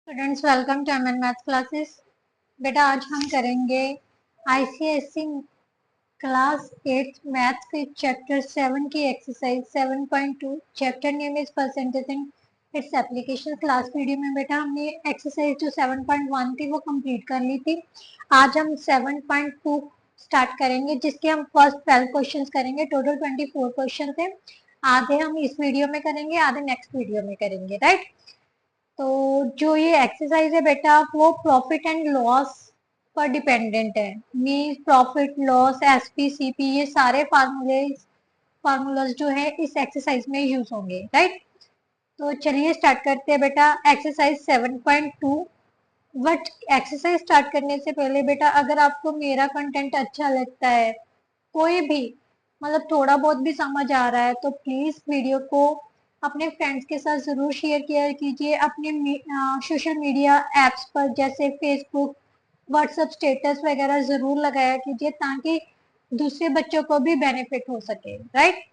Students welcome to MN maths classes. बेटा आज हम करेंगे आईसीएसई क्लास 8 मैथ्स के चैप्टर 7 की exercise 7.2। Chapter name is percentage and its application. Class video में बेटा हमने एक्सरसाइज जो 7.1 थी वो कंप्लीट कर ली थी। आज हम 7.2 स्टार्ट करेंगे जिसके हम फर्स्ट 12 क्वेश्चंस करेंगे। टोटल 24 क्वेश्चन थे। आधे हम इस वीडियो में करेंगे, आधे नेक्स्ट वीडियो में करेंगे, राइट। तो जो ये एक्सरसाइज है बेटा वो प्रॉफिट एंड लॉस पर डिपेंडेंट है। Means profit loss SP CP ये सारे फार्मूलाज जो है इस एक्सरसाइज में यूज होंगे, राइट। तो चलिए स्टार्ट करते हैं बेटा एक्सरसाइज 7.2। बट एक्सरसाइज स्टार्ट करने से पहले बेटा अगर आपको मेरा कंटेंट अच्छा लगता है, कोई भी मतलब थोड़ा बहुत भी समझ आ रहा है, तो प्लीज वीडियो को अपने फ्रेंड्स के साथ जरूर शेयर किया कीजिए। अपने सोशल मीडिया एप्स पर जैसे फेसबुक व्हाट्सएप स्टेटस वगैरह जरूर लगाया कीजिए ताकि दूसरे बच्चों को भी बेनिफिट हो सके, राइट।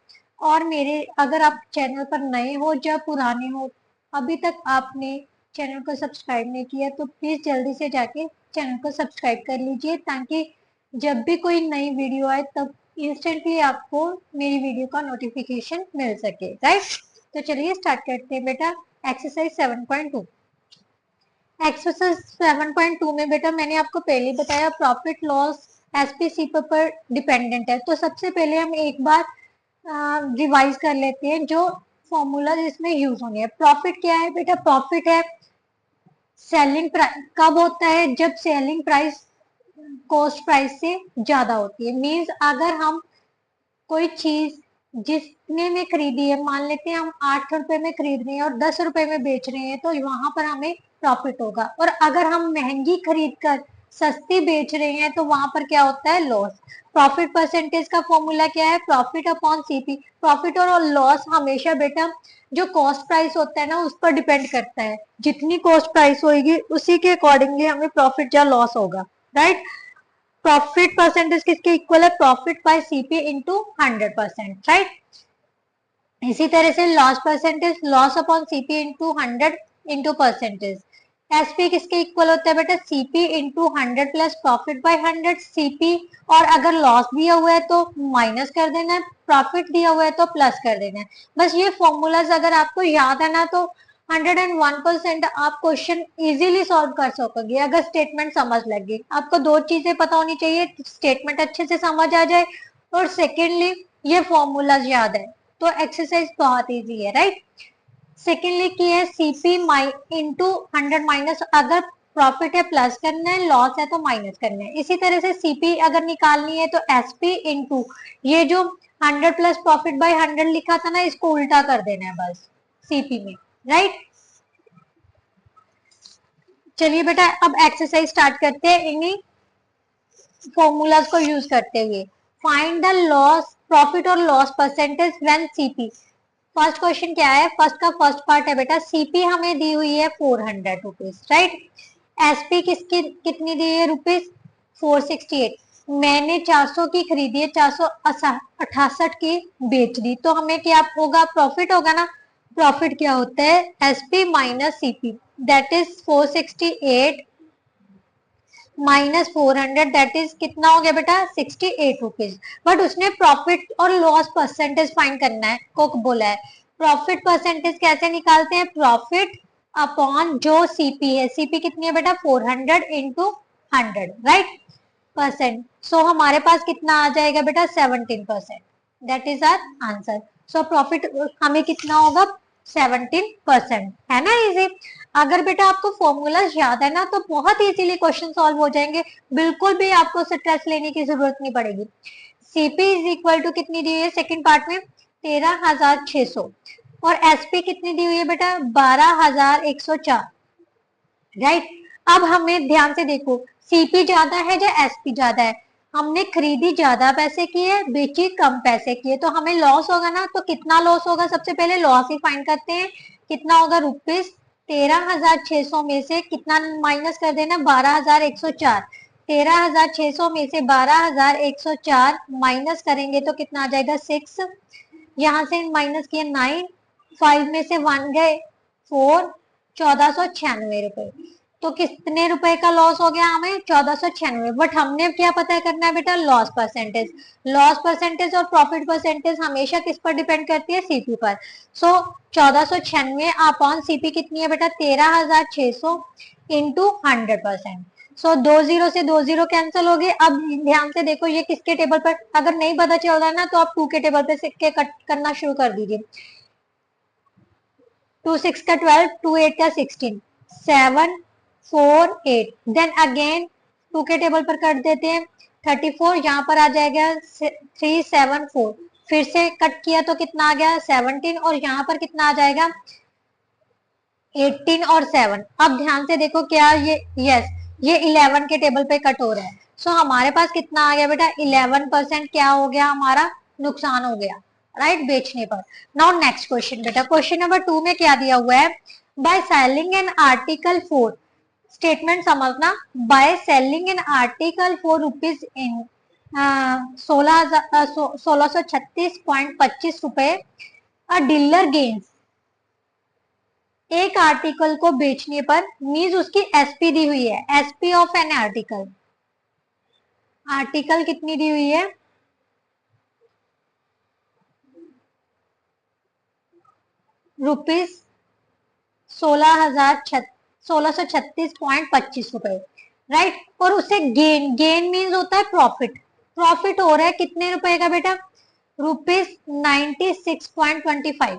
और मेरे अगर आप चैनल पर नए हो या पुराने हो, अभी तक आपने चैनल को सब्सक्राइब नहीं किया तो प्लीज जल्दी से जाके चैनल को सब्सक्राइब कर लीजिए ताकि जब भी कोई नई वीडियो आए तब इंस्टेंटली आपको मेरी वीडियो का नोटिफिकेशन मिल सके, राइट। तो चलिए स्टार्ट करते हैं बेटा एक्सरसाइज 7.2। एक्सरसाइज 7.2 में बेटा मैंने आपको पहले बताया प्रॉफिट लॉस एसपीसी पर डिपेंडेंट है। तो सबसे पहले हम एक बार रिवाइज कर लेते हैं जो फॉर्मूला इसमें यूज होंगे। प्रॉफिट क्या है बेटा? प्रॉफिट है सेलिंग प्राइस कब होता है? जब सेलिंग प्राइस कॉस्ट प्राइस से ज्यादा होती है। मींस अगर हम कोई चीज जितने में खरीदी है, मान लेते हैं हम 8 रुपए में खरीद रहे हैं और 10 रुपए में बेच रहे हैं, तो वहां पर हमें प्रॉफिट होगा। और अगर हम महंगी खरीद कर सस्ती बेच रहे हैं तो वहां पर क्या होता है? लॉस। प्रॉफिट परसेंटेज का फॉर्मूला क्या है? Profit upon CP. प्रॉफिट और लॉस हमेशा बेटा जो कॉस्ट प्राइस होता है ना उस पर डिपेंड करता है। जितनी कॉस्ट प्राइस होगी उसी के अकॉर्डिंगली हमें प्रॉफिट या लॉस होगा, राइट। प्रॉफिट परसेंटेज किसके इक्वल है? Profit by CP into 100%, right. इसी तरह से loss percentage loss upon CP into 100 into percentage. SP किसके इक्वल होता है बेटा? CP into 100 plus profit by 100 CP. और अगर लॉस दिया हुआ है तो माइनस कर देना है, प्रॉफिट दिया हुआ है तो प्लस कर देना है। बस ये फॉर्मूलाज अगर आपको याद है ना तो 101% आप क्वेश्चन इजीली सॉल्व कर सकोगे अगर स्टेटमेंट समझ लगे। आपको दो चीजें पता होनी चाहिए, स्टेटमेंट अच्छे से समझ आ जाए और सेकेंडली ये फॉर्मूलाज याद है। तो एक्सरसाइज बहुत इजी है, राइट। सेकेंडली की है सीपी इंटू 100 माइनस, अगर प्रॉफिट है प्लस करना है, लॉस है तो माइनस करना है। इसी तरह से सीपी अगर निकालनी है तो एसपी इंटू ये जो 100 प्लस प्रॉफिट बाय 100 लिखा था ना इसको उल्टा कर देना है बस सीपी में, राइट। चलिए बेटा अब एक्सरसाइज स्टार्ट करते हैं इन्हीं फॉर्मूलाज को यूज करते हुए। फाइंड द लॉस प्रॉफिट और loss percentage when CP. First question क्या है? फर्स्ट का फर्स्ट पार्ट है बेटा सीपी हमें दी हुई है 400 रुपीज, राइट। एसपी किसकी कितनी दी है? रुपीज 468। मैंने 400 की खरीदी है, 468 की बेच दी, तो हमें क्या होगा? प्रॉफिट होगा ना। प्रॉफिट क्या होता है? SP minus CP that is 468 minus 400 that is कितना हो गया बेटा? 68 रुपीज। बट उसने प्रॉफिट और लॉस परसेंटेज फाइंड करना है को बोला है। प्रॉफिट परसेंटेज कैसे निकालते हैं? प्रॉफिट अपॉन जो सीपी है, सीपी कितनी है बेटा? 400 इंटू 100, राइट, परसेंट। सो हमारे पास कितना आ जाएगा बेटा? 17%। That is our answer. So profit हमें कितना होगा? 17%, है ना इजी। अगर बेटा आपको फॉर्मूला याद है ना तो बहुत इजीली क्वेश्चन सॉल्व हो जाएंगे। बिल्कुल भी आपको स्ट्रेस लेने की जरूरत नहीं पड़ेगी। सीपी इज इक्वल टू कितनी दी हुई है सेकंड पार्ट में? 13,600। और एसपी कितनी दी हुई है बेटा? 12,104, राइट। अब हमें ध्यान से देखो सीपी ज्यादा है या एसपी ज्यादा है? हमने खरीदी ज्यादा पैसे की है, बेची कम पैसे की है, तो हमें लॉस होगा ना। तो कितना लॉस होगा? सबसे पहले लॉस ही फाइंड करते हैं। कितना होगा? रुपीज 13,600 में से कितना माइनस कर देना? 12,104। 13,600 में से 12,104 माइनस करेंगे तो कितना आ जाएगा? 6। यहाँ से माइनस किया 9, 5 में से 1 गए 4, 1496 रुपए। तो कितने रुपए का लॉस हो गया हमें? 1496। बट हमने क्या पता करना है बेटा? Loss percentage. लॉस परसेंटेज और प्रॉफिट परसेंटेज हमेशा किस पर डिपेंड करती है? सीपी पर। सो 1496 अपॉन सीपी कितनी है बेटा? 13,600 इंटू 100%। सो 20 से 20 कैंसिल हो गए। अब ध्यान से देखो ये किसके टेबल पर, अगर नहीं पता चल रहा है ना तो आप 2 के टेबल पे सिक्के कट करना शुरू कर दीजिए। 2 6 का 12, 2 8 का 16, 7 4 8। देन अगेन 2 के टेबल पर कट देते हैं। 34 यहाँ पर आ जाएगा 3 7 4। फिर से कट किया तो कितना आ गया? 17। और यहाँ पर कितना आ जाएगा? 18 और 7। अब ध्यान से देखो क्या ये, यस, ये 11 के टेबल पे कट हो रहा है। सो हमारे पास कितना आ गया बेटा? 11% क्या हो गया हमारा? नुकसान हो गया, राइट, बेचने पर। नाउ नेक्स्ट क्वेश्चन बेटा, क्वेश्चन नंबर 2 में क्या दिया हुआ है? By selling an article 4, statement समझना। By selling an article 4 rupees in 1636.25 a dealer gains, एक आर्टिकल को बेचने पर मीन्स उसकी एसपी दी हुई है। SP of an article, article कितनी दी हुई है? Rupees 16,636.25 right. और उसे गेन, गेन मीन्स होता है प्रॉफिट। प्रॉफिट हो रहा है कितने रुपए का बेटा? रुपीज 96.25।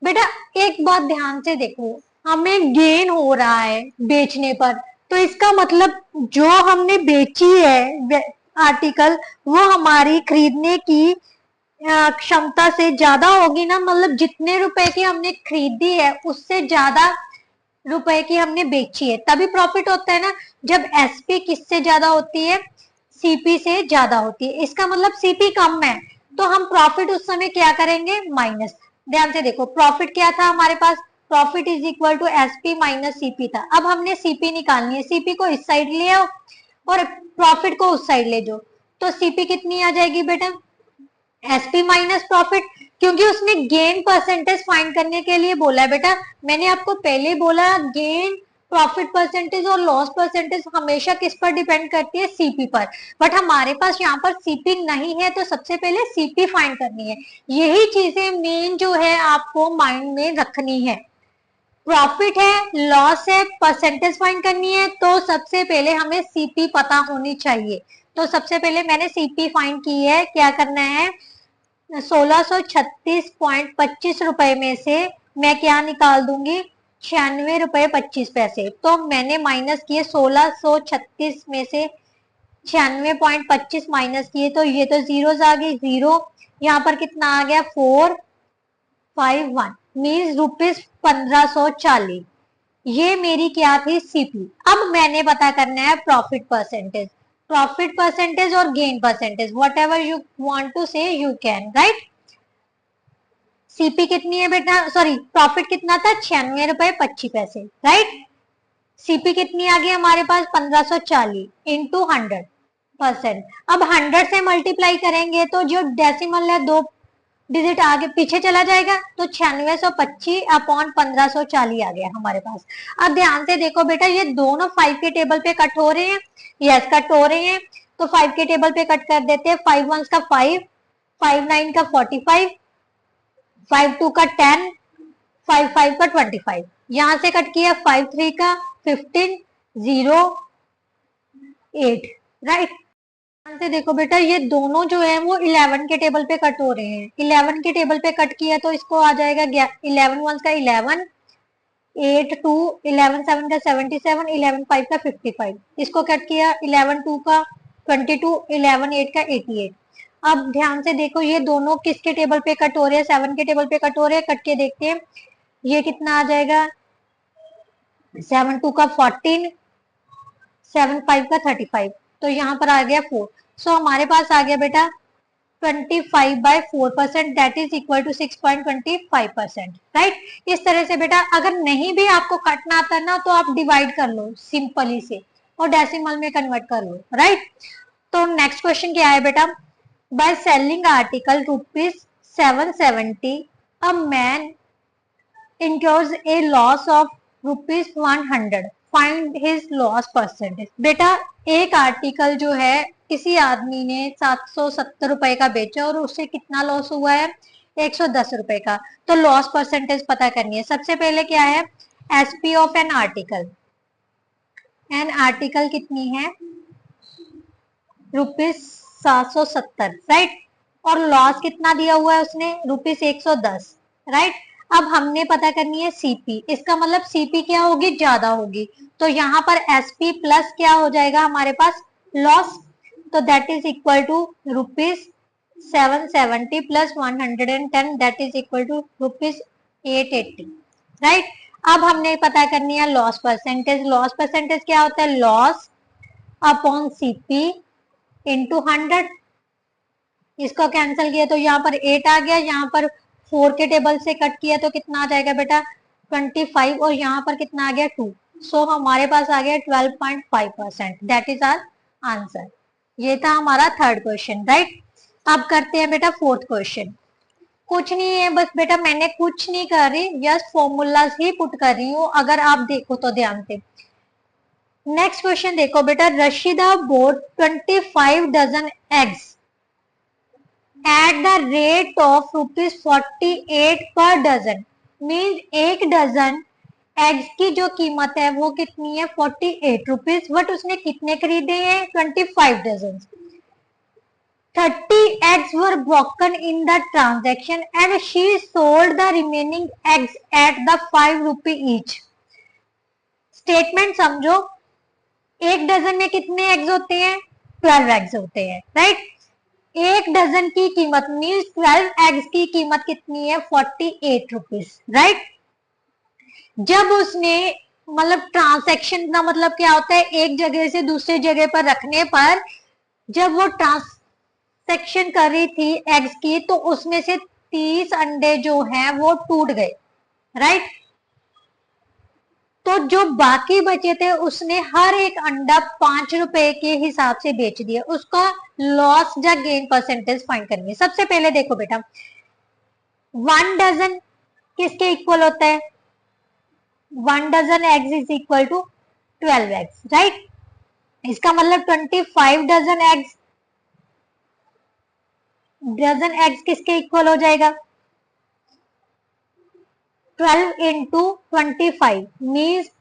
बेटा एक बात ध्यान से देखो, हमें गेन हो रहा है बेचने पर, तो इसका मतलब जो हमने बेची है आर्टिकल वो हमारी खरीदने की क्षमता से ज्यादा होगी ना। मतलब जितने रुपए की हमने खरीदी है उससे ज्यादा रुपए की हमने बेची है, तभी प्रॉफिट होता है ना। जब एसपी किससे ज्यादा होती है? सीपी से ज्यादा होती है। इसका मतलब सीपी कम है तो हम प्रॉफिट उस समय क्या करेंगे? माइनस। ध्यान से देखो प्रॉफिट क्या था हमारे पास? Profit is equal to SP minus CP था। अब हमने सीपी निकालनी है, सीपी को इस साइड ले आओ और प्रॉफिट को उस साइड ले जाओ। तो सीपी कितनी आ जाएगी बेटा? एसपी माइनस प्रॉफिट, क्योंकि उसने गेन परसेंटेज फाइंड करने के लिए बोला है बेटा। मैंने आपको पहले बोला गेन, प्रॉफिट परसेंटेज और लॉस परसेंटेज हमेशा किस पर डिपेंड करती है? सीपी पर। बट हमारे पास यहाँ पर सीपी नहीं है तो सबसे पहले सीपी फाइंड करनी है। यही चीजें मेन जो है आपको माइंड में रखनी है। प्रॉफिट है, लॉस है, परसेंटेज फाइंड करनी है तो सबसे पहले हमें सीपी पता होनी चाहिए। तो सबसे पहले मैंने सीपी फाइंड की है। क्या करना है? 1636.25 रुपए में से मैं क्या निकाल दूंगी? 96 रुपए 25 पैसे। तो मैंने माइनस किए 1636 में से 96.25 माइनस किए तो ये तो जीरो आ गई, जीरो। यहाँ पर कितना आ गया? 451 मीन्स रुपीज 1540। ये मेरी क्या थी? सीपी। अब मैंने पता करना है प्रॉफिट परसेंटेज। प्रॉफिट परसेंटेज और gain percentage, whatever you want to say you can, right. CP कितनी है बेटा? सॉरी, प्रॉफिट कितना था? 96 रुपए 25 पैसे, राइट। सीपी कितनी आ गई हमारे पास? 1540 इंटू 100%। अब 100 से मल्टीप्लाई करेंगे तो जो डेसिमल है 2 डिजिट आगे पीछे चला जाएगा, तो 9625 अपॉन 1540 आ गया हमारे पास। अब ध्यान से देखो बेटा ये दोनों 5 के टेबल पे कट हो रहे हैं। यस, कट हो रहे हैं। तो 5 के टेबल पे कट कर देते हैं। 5 1 का 5, 5 9 का 45, 5 2 का 10, 5 5 का 25। यहां से कट किया 5 3 का 15, 0 8, राइट। ध्यान से देखो बेटा ये दोनों जो है वो 11 के टेबल पे कट हो रहे हैं। 11 के टेबल पे कट किया तो इसको आ जाएगा 11 1 का 11, 8 2, 11 7 का 77, 11 5 का 55। इसको कट किया 11 2 का 22, 11 8 का 88। अब ध्यान से देखो ये दोनों किसके टेबल पे कट हो रहे हैं? 7 के टेबल पे कट हो रहे हैं। कट के देखते हैं ये कितना आ जाएगा? 7 2 का 14, 7 5 का 35। तो यहाँ पर आ गया 4। सो हमारे पास आ गया बेटा 25/4%, that is equal to 6.25%, right. इस तरह से बेटा अगर नहीं भी आपको काटना आता ना तो आप डिवाइड कर लो सिंपली से और डेसिमल में कन्वर्ट कर लो, राइट। तो नेक्स्ट क्वेश्चन क्या है बेटा? By selling article rupees 770 a man incurs a loss of ₹100, find his loss percentage. बेटा एक आर्टिकल जो है किसी आदमी ने 770 रुपए का बेचा और उससे कितना लॉस हुआ है, 110 रुपए का। तो लॉस परसेंटेज पता करनी है। सबसे पहले क्या है, SP of an article. An article कितनी है, ₹770, राइट। और लॉस कितना दिया हुआ है उसने, ₹110, राइट। अब हमने पता करनी है सीपी। इसका मतलब सीपी क्या होगी, ज्यादा होगी। तो यहाँ पर एसपी प्लस क्या हो जाएगा हमारे पास, लॉस। तो that is equal to ₹770 plus 110, that is equal to ₹880, right. अब हमने पता करनी है लॉस परसेंटेज। लॉस परसेंटेज क्या होता है, लॉस अपॉन सीपी इंटू 100। इसको कैंसिल किया तो यहाँ पर 8 आ गया, यहाँ पर 4 के टेबल से कट किया तो कितना आ जाएगा बेटा, 25, और यहाँ पर कितना आ गया, 2। सो हमारे पास आ गया 12.5%, दैट इज आवर आंसर। ये था हमारा थर्ड क्वेश्चन, राइट। अब करते हैं बेटा फोर्थ क्वेश्चन। कुछ नहीं है, बस बेटा मैंने कुछ नहीं कर रही, जस्ट फॉर्मूलाज ही पुट कर रही हूँ, अगर आप देखो तो ध्यान से। नेक्स्ट क्वेश्चन देखो बेटा, Rashida bought 25 dozen eggs at the rate of ₹48 per dozen. Means एक डजन एग्स की जो कीमत है वो कितनी है, ₹48। बट उसने कितने खरीदे हैं, 25 dozen. 30 eggs were broken in the transaction and she sold the remaining eggs at the ₹5 each. Statement समझो, एक डजन में कितने एग्स होते हैं, 12 एग्स होते हैं, राइट। एक डजन की कीमत मीन्स 12 एग्स की कीमत कितनी है, ₹48, राइट। जब उसने मतलब ट्रांसैक्शन का मतलब क्या होता है, एक जगह से दूसरे जगह पर रखने पर जब वो ट्रांसैक्शन कर रही थी एग्स की, तो उसमें से 30 अंडे जो हैं वो टूट गए, राइट। तो जो बाकी बचे थे उसने हर एक अंडा ₹5 के हिसाब से बेच दिया। उसका लॉस या गेन परसेंटेज फाइंड करनी है। सबसे पहले देखो बेटा, 1 डजन किसके इक्वल होता है, 1 dozen eggs is equal to 12 eggs, right. इसका मतलब 25 डजन एग्स किसके इक्वल हो जाएगा, 12 इंटू 25 मीन्स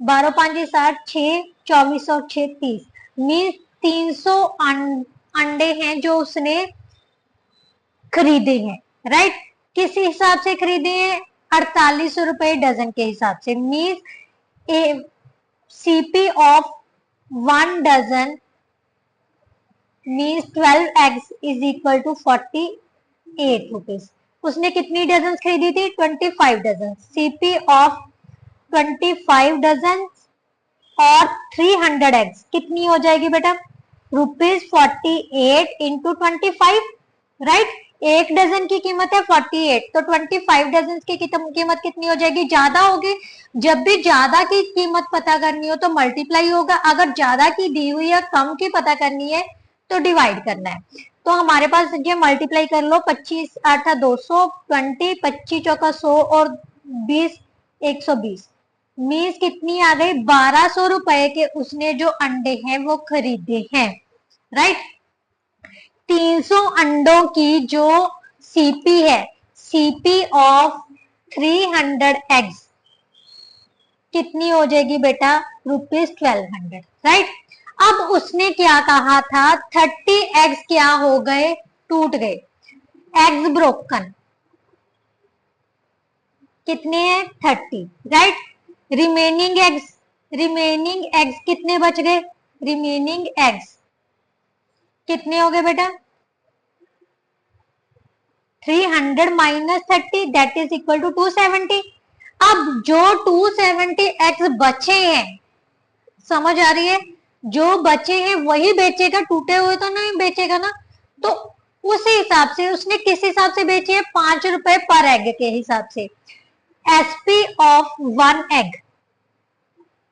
12 5 60, 6 24 और 6 30, मीन्स 300 अंडे हैं जो उसने खरीदे हैं, राइट। किस हिसाब से खरीदे हैं, ₹48 डजन के हिसाब से। Means CP of 1 dozen means 12 eggs is equal to ₹48। उसने कितनी डजन खरीदी थी, 25 डजन। सीपी ऑफ 25 डजन और 300 एग्स कितनी हो जाएगी बेटा, ₹48 इंटू 25, राइट। एक डजन की कीमत है 48, तो 25 डजन की कीमत कितनी हो जाएगी, ज्यादा होगी। जब भी ज्यादा की कीमत पता करनी हो तो मल्टीप्लाई होगा, अगर ज्यादा की दी हुई है कम की पता करनी है तो डिवाइड करना है। तो हमारे पास ये मल्टीप्लाई कर लो, 25 8 200, 20 25 चौका 100 और 20 120, मीन्स कितनी आ गई, ₹1200 के उसने जो अंडे हैं वो खरीदे हैं, राइट। 300 अंडों की जो सीपी है, सीपी ऑफ 300 एग्स कितनी हो जाएगी बेटा, ₹1200, राइट। अब उसने क्या कहा था, 30 एग्स क्या हो गए, टूट गए, एग्स ब्रोकन कितने हैं, 30, राइट। रिमेनिंग एग्स कितने बच गए, रिमेनिंग एग्स कितने हो गए बेटा, 300 minus 30 that is equal to 270। अब जो 270 एग्स बचे हैं, समझ आ रही है, जो बचे हैं वही बेचेगा, टूटे हुए तो नहीं बेचेगा ना। तो उसी हिसाब से उसने किस हिसाब से बेचे हैं, ₹5 पर एग के हिसाब से। एसपी ऑफ 1 एग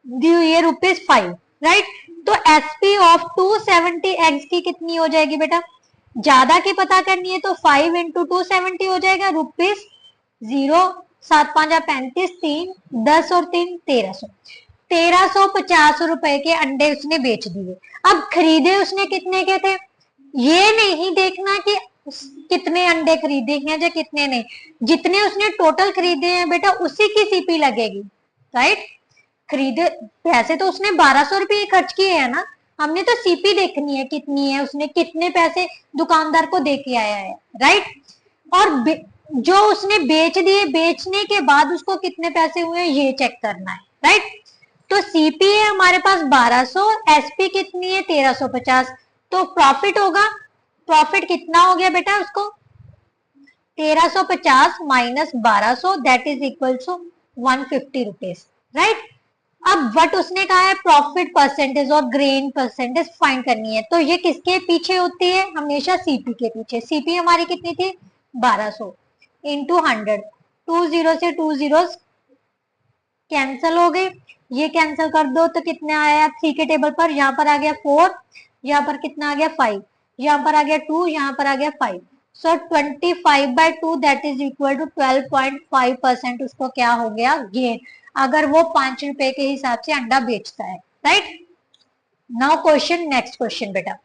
दी हुई है ₹5, राइट। तो एसपी ऑफ 270 एग्स की कितनी हो जाएगी बेटा, ज्यादा की पता करनी है तो 5 इंटू 270 हो जाएगा ₹0। 7 5 35, 3 10 और 3 1300, 1350 रुपए के अंडे उसने बेच दिए। अब खरीदे उसने कितने के थे, ये नहीं देखना कि कितने अंडे खरीदे हैं या कितने नहीं, जितने उसने टोटल खरीदे हैं बेटा उसी की सीपी लगेगी, राइट। खरीदे पैसे तो उसने 1200 रुपये खर्च किए हैं ना, हमने तो सीपी देखनी है कितनी है, उसने कितने पैसे दुकानदार को दे के आया है, राइट। और जो उसने बेच दिए, बेचने के बाद उसको कितने पैसे हुए ये चेक करना है, राइट। तो सीपी है हमारे पास 1200, एसपी कितनी है 1350, तो प्रॉफिट होगा, प्रॉफिट कितना हो गया बेटा उसको 1350 minus 1200 that is equal to 150 rupees, right. अब वट उसने कहा है प्रॉफिट परसेंटेज और ग्रेन परसेंटेज फाइंड करनी है, तो ये किसके पीछे होती है, हमेशा सीपी के पीछे। सीपी हमारी कितनी थी 1200 इंटू 100, 20 से 20 कैंसिल हो गई, ये कैंसिल कर दो तो कितने आया 3 के टेबल पर, यहाँ पर आ गया 4, यहाँ पर कितना आ गया 5, यहाँ पर आ गया 2, यहाँ पर आ गया 5, सो 25/2 दैट इज इक्वल टू 12.5% उसको क्या हो गया गेन, अगर वो 5 रुपए के हिसाब से अंडा बेचता है, right. Now question, next question बेटा,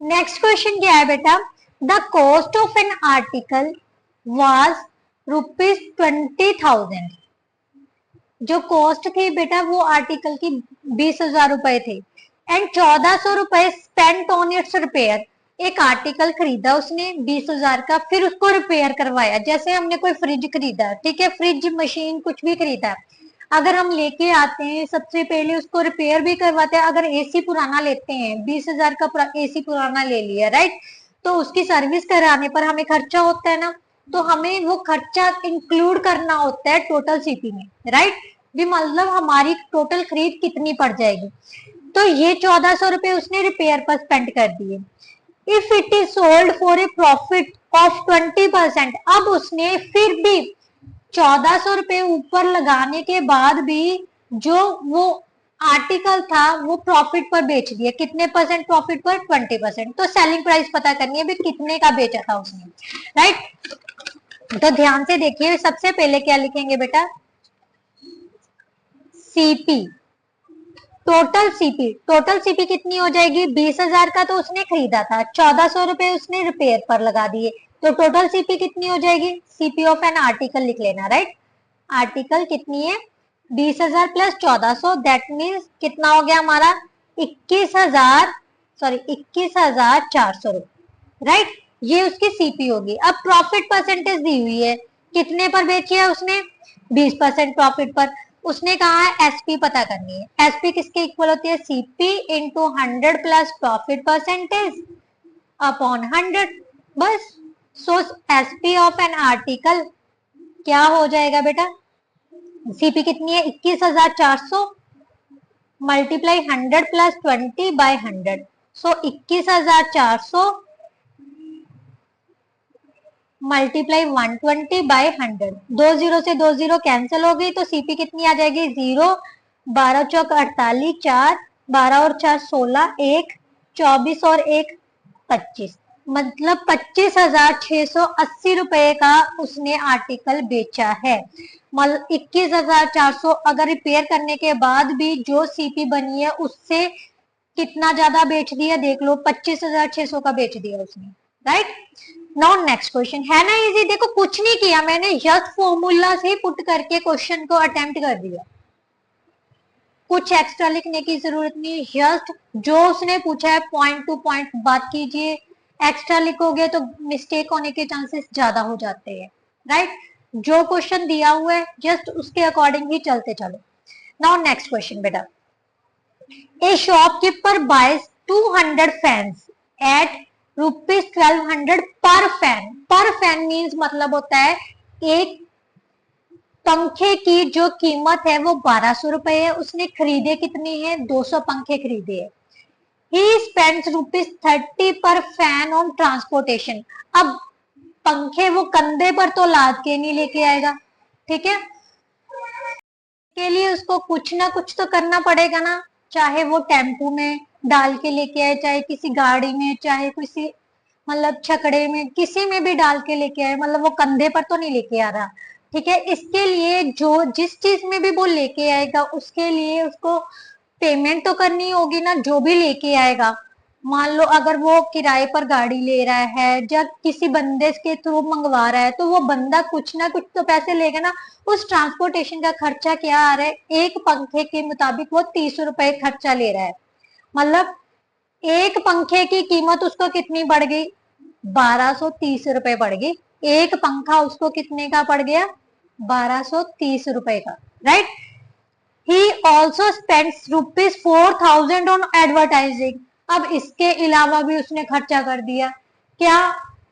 नेक्स्ट क्वेश्चन क्या है बेटा, the cost of an article was ₹20,000, जो कॉस्ट थी बेटा वो आर्टिकल की 20,000 रुपए थे, एंड 1400 रुपए स्पेंट ऑन इट्स रिपेयर, एक आर्टिकल खरीदा उसने 20,000 का, फिर उसको रिपेयर करवाया, जैसे हमने कोई फ्रिज खरीदा, ठीक है, फ्रिज मशीन कुछ भी खरीदा, अगर हम लेके आते हैं सबसे पहले उसको रिपेयर भी करवाते हैं, अगर एसी पुराना लेते हैं 20,000 का एसी पुराना ले लिया, राइट, तो उसकी सर्विस कराने पर हमें खर्चा होता है ना, तो हमें वो खर्चा इंक्लूड करना होता है टोटल सीपी में, राइट, भी मतलब हमारी टोटल खरीद कितनी पड़ जाएगी, तो ये 1400 रुपए उसने रिपेयर पर स्पेंड कर दिए। If it is sold for a profit of 20%, अब उसने फिर भी 1400 रुपए ऊपर लगाने के बाद भी जो वो आर्टिकल था वो प्रॉफिट पर बेच दिया, कितने परसेंट प्रॉफिट पर 20%, तो सेलिंग प्राइस पता करनी है भी कितने का बेचा था उसने, राइट। तो ध्यान से देखिए, सबसे पहले क्या लिखेंगे बेटा, CP, total CP, total CP कितनी हो जाएगी 20,000 का तो उसने खरीदा था, 1400 रुपए उसने रिपेयर पर लगा दिए, तो टोटल सीपी कितनी हो जाएगी, सीपी ऑफ एन आर्टिकल लिख लेना, राइट। आर्टिकल कितनी है 20,000 प्लस 1400 दैट मीन्स कितना हो गया हमारा 21,000, सॉरी 21,400 रुपए, राइट, ये उसकी सीपी होगी। अब प्रॉफिट परसेंटेज दी हुई है, कितने पर बेची है उसने 20% प्रॉफिट पर, उसने कहा है एसपी पता करनी है, एसपी किसके इक्वल होती है CP into 100 plus profit percentage upon 100, बस। सो एसपी ऑफ एन आर्टिकल क्या हो जाएगा बेटा, सीपी कितनी है 21,400 मल्टीप्लाई 100 प्लस 20/100, सो 21,400 मल्टीप्लाई 120/100, 20 से 20 कैंसिल हो गई, तो सीपी कितनी आ जाएगी 0, 12 चौक 48, 4 12 और 4 16, 1 24 और 1 25, मतलब 25,680 रुपए का उसने आर्टिकल बेचा है। मतलब 21,400 अगर रिपेयर करने के बाद भी जो सीपी बनी है उससे कितना ज्यादा बेच दिया देख लो, 25,600 का बेच दिया उसने, राइट। नाउ नेक्स्ट क्वेश्चन है ना इजी, देखो कुछ नहीं किया मैंने, जस्ट फॉर्मूला से पुट करके क्वेश्चन को अटेम्प्ट कर दिया, कुछ एक्स्ट्रा लिखने की जरूरत नहीं, जस्ट जो उसने पूछा है पॉइंट टू पॉइंट बात कीजिए, एक्स्ट्रा लिखोगे तो मिस्टेक होने के चांसेस ज्यादा हो जाते हैं, राइट। जो क्वेश्चन दिया हुआ है जस्ट उसके अकॉर्डिंग ही चलते चलो। नाउ नेक्स्ट क्वेश्चन बेटा, a shopkeeper buys 200 fans at ₹1200 per fan, पर फैन मीन्स मतलब होता है एक पंखे की जो कीमत है वो 1200 रुपए है, उसने खरीदे कितने हैं 200 पंखे खरीदे है, ही स्पेंड्स ₹30 पर फैन ऑन ट्रांसपोर्टेशन, अब पंखे वो कंधे पर तो लाद के नहीं लेके आएगा, ठीक है, के लिए उसको कुछ ना कुछ तो करना पड़ेगा ना, चाहे वो टेम्पू में डाल के लेके आए, चाहे किसी गाड़ी में, चाहे किसी मतलब छकड़े में, किसी में भी डाल के लेके आए, मतलब वो कंधे पर तो नहीं लेके आ रहा, ठीक है। इसके लिए जो जिस चीज में भी वो लेके आएगा उसके लिए उसको पेमेंट तो करनी होगी ना, जो भी लेके आएगा। मान लो अगर वो किराए पर गाड़ी ले रहा है या किसी बंदे के थ्रू मंगवा रहा है तो वो बंदा कुछ ना कुछ तो पैसे लेगा ना। उस ट्रांसपोर्टेशन का खर्चा क्या आ रहा है, एक पंखे के मुताबिक वो 30 रुपए खर्चा ले रहा है। मतलब एक पंखे की कीमत उसको कितनी बढ़ गई, 1230 रुपए बढ़ गई। एक पंखा उसको कितने का पड़ गया, 1230 रुपए का, right. He also spends ₹4000 on advertising. अब इसके अलावा भी उसने खर्चा कर दिया क्या।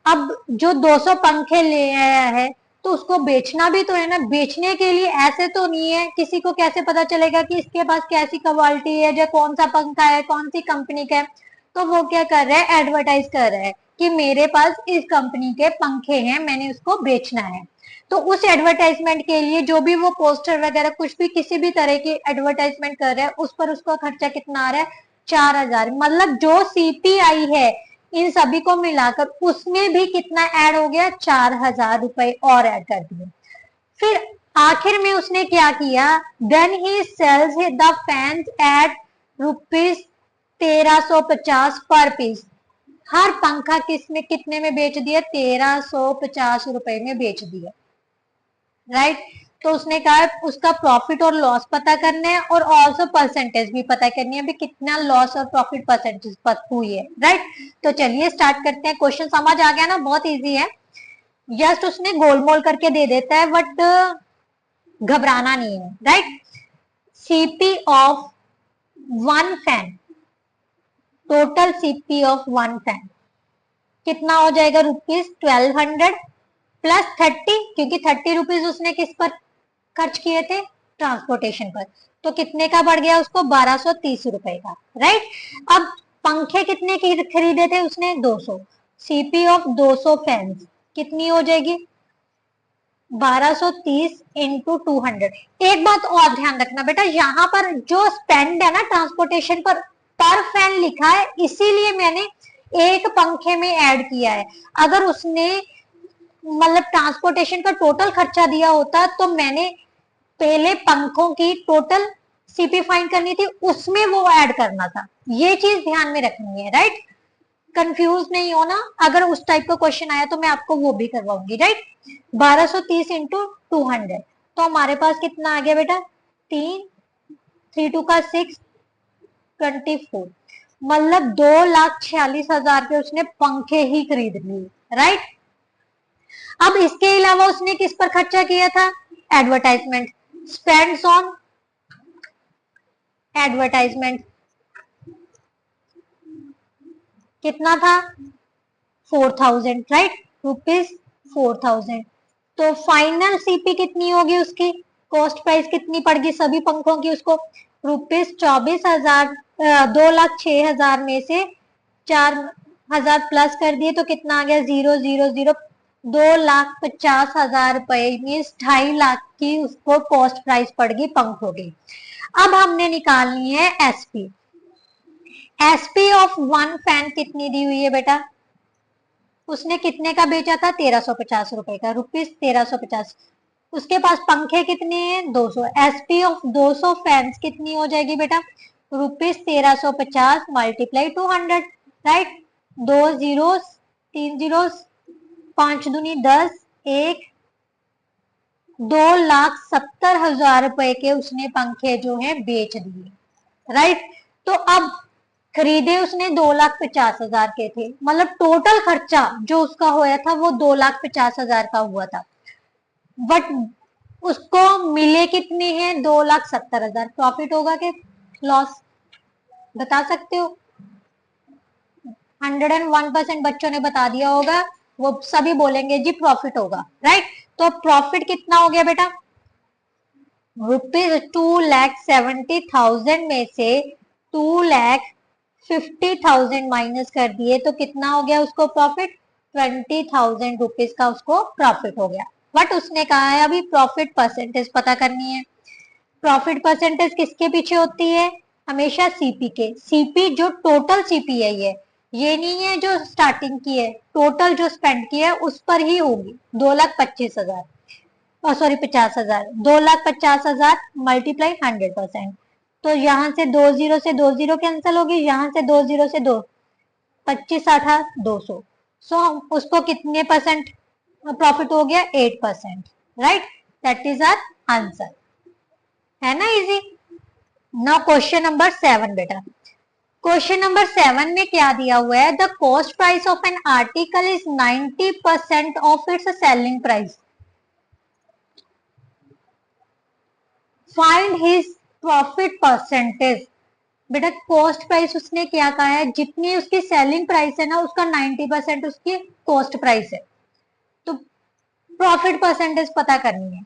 अब जो 200 पंखे ले आया है तो उसको बेचना भी तो है ना। बेचने के लिए ऐसे तो नहीं है, किसी को कैसे पता चलेगा कि इसके पास कैसी क्वालिटी है या कौन सा पंखा है, कौन सी कंपनी का है। तो वो क्या कर रहा है, एडवर्टाइज कर रहा है कि मेरे पास इस कंपनी के पंखे हैं, मैंने उसको बेचना है। तो उस एडवर्टाइजमेंट के लिए जो भी वो पोस्टर वगैरह कुछ भी किसी भी तरह की एडवर्टाइजमेंट कर रहा है उस पर उसका खर्चा कितना आ रहा है, 4000। मतलब जो सीपीआई है इन सभी को मिलाकर उसमें भी कितना ऐड हो गया, 4000 रुपए और ऐड कर दिए। फिर आखिर में उसने क्या किया, then he sells the fans at ₹1350 per piece. हर पंखा किसमें कितने में बेच दिया, 1350 रुपए में बेच दिया, राइट। तो उसने कहा उसका प्रॉफिट और लॉस पता करना है और ऑल्सो परसेंटेज भी पता करनी है, अभी कितना लॉस और प्रॉफिट परसेंटेज हुई है, राइट। तो चलिए स्टार्ट करते हैं। क्वेश्चन समझ आ गया ना, बहुत इजी है। जस्ट उसने गोलमोल करके दे देता है बट घबराना नहीं है, right. CP of one fan, total CP of one fan कितना हो जाएगा, ₹1200 प्लस 30, क्योंकि 30 रुपीज उसने किस पर खर्च किए थे, ट्रांसपोर्टेशन पर। तो कितने का बढ़ गया उसको, 1230 रुपए का, राइट। अब पंखे कितने की खरीदे थे उसने, 200। सीपी ऑफ 200 फैंस कितनी हो जाएगी, 1230 इंटू 200। एक बात और ध्यान रखना बेटा, यहाँ पर जो स्पेंड है ना ट्रांसपोर्टेशन पर फैन लिखा है, इसीलिए मैंने एक पंखे में ऐड किया है। अगर उसने मतलब ट्रांसपोर्टेशन का टोटल खर्चा दिया होता तो मैंने पहले पंखों की टोटल सीपी फाइंड करनी थी, उसमें वो ऐड करना था। ये चीज ध्यान में रखनी है, राइट। कंफ्यूज नहीं होना, अगर उस टाइप का क्वेश्चन आया तो मैं आपको वो भी करवाऊंगी, राइट। 1230 इंटू 200, तो हमारे पास कितना आ गया बेटा, 3, 3 2 का 6, 24। मतलब 2,46,000 के उसने पंखे ही खरीद लिए, राइट। अब इसके अलावा उसने किस पर खर्चा किया था, एडवर्टाइजमेंट। स्पेंड्स ऑन एडवर्टाइजमेंट कितना था, 4000, राइट, ₹4000। तो फाइनल सीपी कितनी होगी उसकी, कॉस्ट प्राइस कितनी पड़गी सभी पंखों की उसको, ₹24,000। 2,06,000 में से 4,000 प्लस कर दिए तो कितना आ गया, 000। 2,50,000 रुपए मीन्स 2.5 लाख की उसको कॉस्ट प्राइस पड़गी पंखों की। अब हमने निकालनी है SP. SP of one fan कितनी दी हुई है बेटा, उसने कितने का बेचा था, 1350 रुपए का, ₹1350। उसके पास पंखे कितने हैं, 200। एसपी ऑफ 200 फैंस कितनी हो जाएगी बेटा, ₹1350 मल्टीप्लाई 200, राइट। 2 जीरो, 3 जीरो, 5 दूनी 10, 1, 2,70,000 रुपए के उसने पंखे जो है बेच दिए, राइट। तो अब खरीदे उसने 2,50,000 के थे, मतलब टोटल खर्चा जो उसका होया था वो 2,50,000 का हुआ था। बट उसको मिले कितने हैं, 2,70,000। प्रॉफिट होगा कि लॉस, बता सकते हो। 101% बच्चों ने बता दिया होगा, वो सभी बोलेंगे जी प्रॉफिट होगा, राइट। तो प्रॉफिट कितना हो गया बेटा, ₹2,70,000 में से 2,50,000 माइनस कर दिए तो कितना हो गया उसको प्रॉफिट, ₹20,000 का उसको प्रॉफिट हो गया। बट उसने कहा है अभी प्रॉफिट परसेंटेज पता करनी है। प्रॉफिट परसेंटेज किसके पीछे होती है, हमेशा सीपी के। सीपी जो टोटल सीपी है, ये नहीं है जो स्टार्टिंग की है, टोटल जो स्पेंड किया है उस पर ही होगी, 2,25,000। Sorry 50,000, 2,50,000 multiply 100%। तो यहाँ से 20 से 20 कैंसिल होगी, यहाँ से 20 से 2, 25 आठा 200। सो उसको कितने परसेंट प्रॉफिट हो गया? 8%। Right, that is our answer. है ना इजी। नाउ क्वेश्चन नंबर 7 बेटा। क्वेश्चन नंबर 7 में क्या दिया हुआ है? The cost price of an article is 90% of its selling price. Find his profit percentage. बेटा कॉस्ट प्राइस उसने क्या कहा है? जितनी उसकी सेलिंग प्राइस है ना, उसका 90% उसकी कॉस्ट प्राइस है। तो प्रॉफिट परसेंटेज पता करनी है।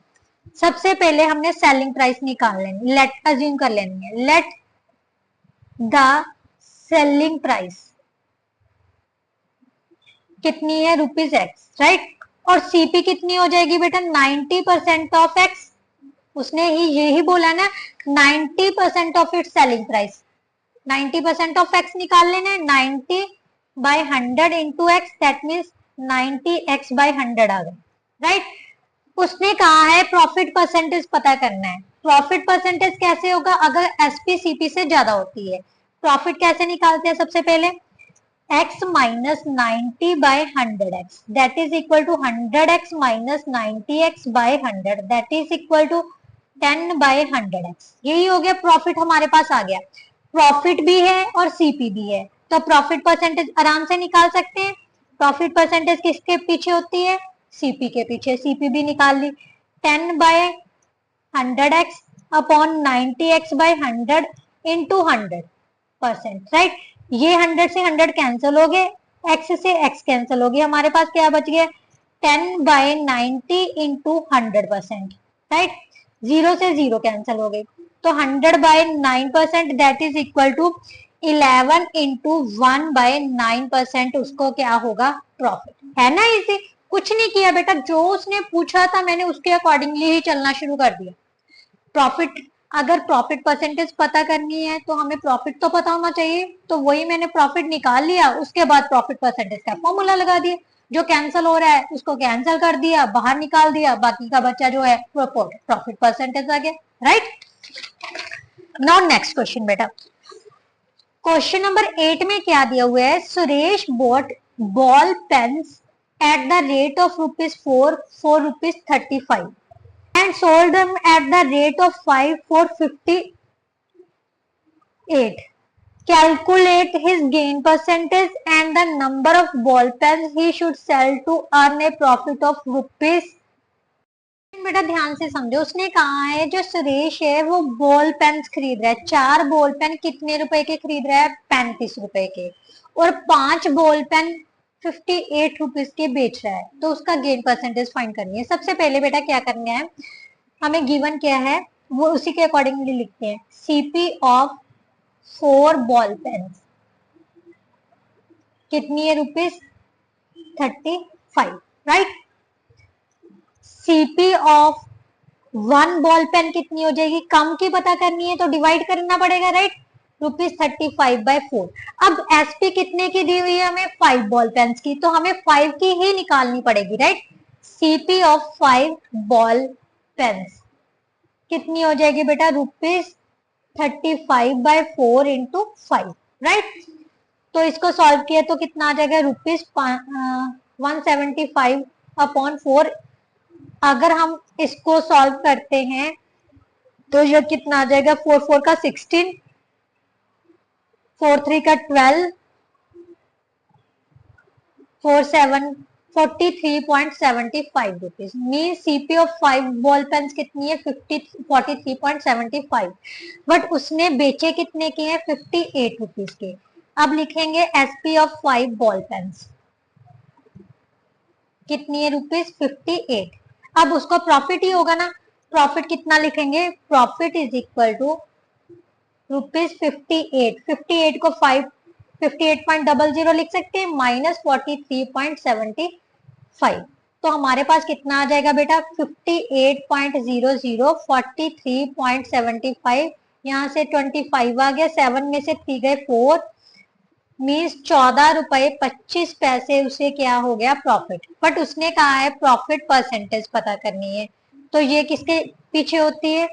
सबसे पहले हमने सेलिंग प्राइस निकाल लेनी, लेट अज्यूम कर लेनी है। लेट द सेलिंग प्राइस कितनी है? ₹X, right. और सीपी कितनी हो जाएगी बेटा? 90% ऑफ एक्स। उसने ही यही बोला ना, 90% of its selling price. 90% of x निकाल लेना है। 90 by 100 into x, that means 90x by 100 आ गए, राइट। उसने कहा है प्रॉफिट परसेंटेज पता करना है। प्रॉफिट परसेंटेज कैसे होगा? अगर एसपी सीपी से ज्यादा होती है। प्रॉफिट कैसे निकालते हैं? सबसे पहले x minus 90 by 100x, that is equal to 100x minus 90x by 100, that is equal to 10 by 100x। यही हो गया, प्रॉफिट हमारे पास आ गया। प्रॉफिट भी है और सीपी भी है, तो प्रॉफिट परसेंटेज आराम से निकाल सकते हैं। प्रॉफिट परसेंटेज किसके पीछे होती है? सीपी के पीछे। सीपी भी निकाल ली। 10 by 100x upon 90x by 100 into 100%, right. ये 100 से 100 कैंसिल हो गए, x से x कैंसिल हो गया, हमारे पास क्या बच गया? 10 बाय 90 इंटू 100%, राइट। 0 से 0 कैंसिल हो गई, तो 100 by 9%, that is equal to 11 into 1 by 9%। उसको क्या होगा? प्रॉफिट। है ना इजी। कुछ नहीं किया बेटा, जो उसने पूछा था मैंने उसके अकॉर्डिंगली ही चलना शुरू कर दिया। प्रॉफिट, अगर प्रॉफिट परसेंटेज पता करनी है तो हमें प्रॉफिट तो पता होना चाहिए, तो वही मैंने प्रॉफिट निकाल लिया। उसके बाद प्रॉफिट परसेंटेज का फॉर्मूला लगा दिया। जो कैंसिल हो रहा है उसको कैंसिल कर दिया, बाहर निकाल दिया, बाकी का बच्चा जो है प्रॉफिट परसेंटेज आ गया, राइट। नाउ नेक्स्ट क्वेश्चन बेटा। क्वेश्चन नंबर 8 में क्या दिया हुआ है? Suresh bought ball pens at the rate of ₹4 for ₹35 and sold them at the rate of 5 for 58. Calculate his gain percentage and the number of ball pens he should sell to earn a profit of ₹. बेटा ध्यान से समझो, उसने कहा है जो सुरेश है वो बॉल पेन खरीद रहा है। 4 बॉल पेन कितने रुपए के खरीद रहा है? 35 रुपए के। और 5 बॉल पेन 58 रुपीज के बेच रहा है। तो उसका गेन परसेंटेज फाइंड करनी है। सबसे पहले बेटा क्या करना है, हमें गिवन क्या है वो उसी के अकॉर्डिंगली लिखते हैं। सीपी ऑफ 4 बॉल पेन कितनी है? ₹35, right. CP of 1 ball pen कितनी हो जाएगी? कम की पता करनी है तो डिवाइड करना पड़ेगा, राइट। ₹35 बाय 4। अब एसपी कितने की दी हुई है हमें? 5 बॉल पेन की, तो हमें 5 की ही निकालनी पड़ेगी, right. CP of 5 ball pen कितनी हो जाएगी बेटा? ₹35 बाय 4 इंटू 5, राइट। तो इसको सॉल्व किया तो कितना आ जाएगा? ₹175 अपॉन 4। अगर हम इसको सॉल्व करते हैं तो ये कितना आ जाएगा? 4 4 का 16, 4 3 का 12, 4 7 43.75 rupees. Mean CP of 5 ball pen कितनी है? 43.75। बट उसने बेचे कितने के हैं? 58 रुपीज के। अब लिखेंगे एसपी ऑफ 5 बॉल पेन कितनी है? ₹58। अब उसको प्रॉफिट ही होगा ना, प्रॉफिट कितना लिखेंगे? Profit is equal to ₹58। 58 को 5 58.00 लिख सकते हैं माइनस 43.75। तो हमारे पास कितना आ जाएगा बेटा? 58.00 43.75। यहाँ से 25 आ गया, 7 में से 3 गए 4, मीन्स ₹14.25 उसे क्या हो गया? प्रॉफिट। बट उसने कहा है प्रॉफिट परसेंटेज पता करनी है। तो ये किसके पीछे होती है,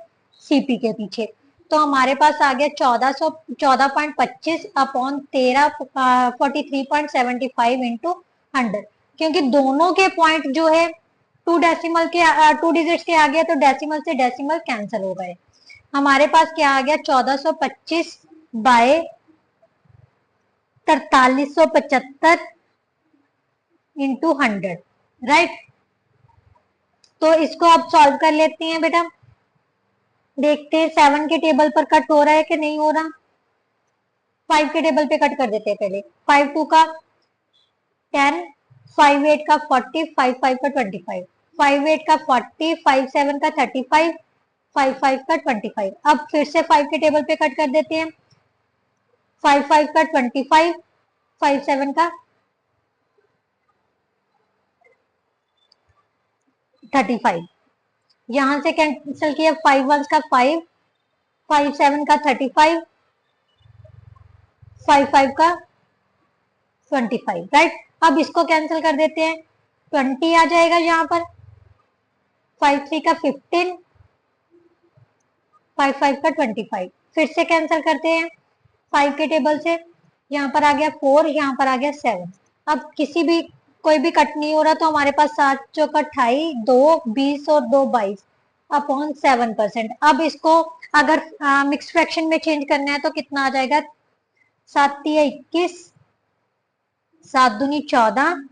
सीपी के पीछे। तो हमारे पास आ गया 1425 अपॉन 43.75 इंटू 100, क्योंकि दोनों के पॉइंट जो है टू डिजिट्स के आ गया, तो डेसिमल से डेसिमल कैंसिल हो गए। हमारे पास क्या आ गया, 1425 बाय 4375 इंटू 100, राइट। तो इसको अब सॉल्व कर लेते हैं बेटा, देखते हैं 7 के टेबल पर कट हो रहा है कि नहीं हो रहा। 5 के टेबल पे कट कर देते हैं पहले। 5 2 का 10, 5 8 का 40, 5 5 का 25, 5 8 का 40, 5 7 का 35, 5 5 का 25। अब फिर से 5 के टेबल पे कट कर देते हैं। 5 5 का 25, 5 7 का 35, यहां से कैंसिल किया। 5 1 का 5, 5 7 का 35, 5 5 का 25, राइट। अब इसको कैंसिल कर देते हैं, 20 आ जाएगा यहाँ पर, 5 3 का 15, 5 5 का 25। फिर से कैंसिल करते हैं 5 के टेबल से, यहाँ पर आ गया 4, यहाँ पर आ गया 7। अब कोई भी कट नहीं हो रहा, तो हमारे पास 7 चौक 28, 2 20 और 2 22 अपॉन 7%। अब इसको अगर मिक्स फ्रैक्शन में चेंज करना है तो कितना आ जाएगा, 7 3 21, 7 दूनी 14,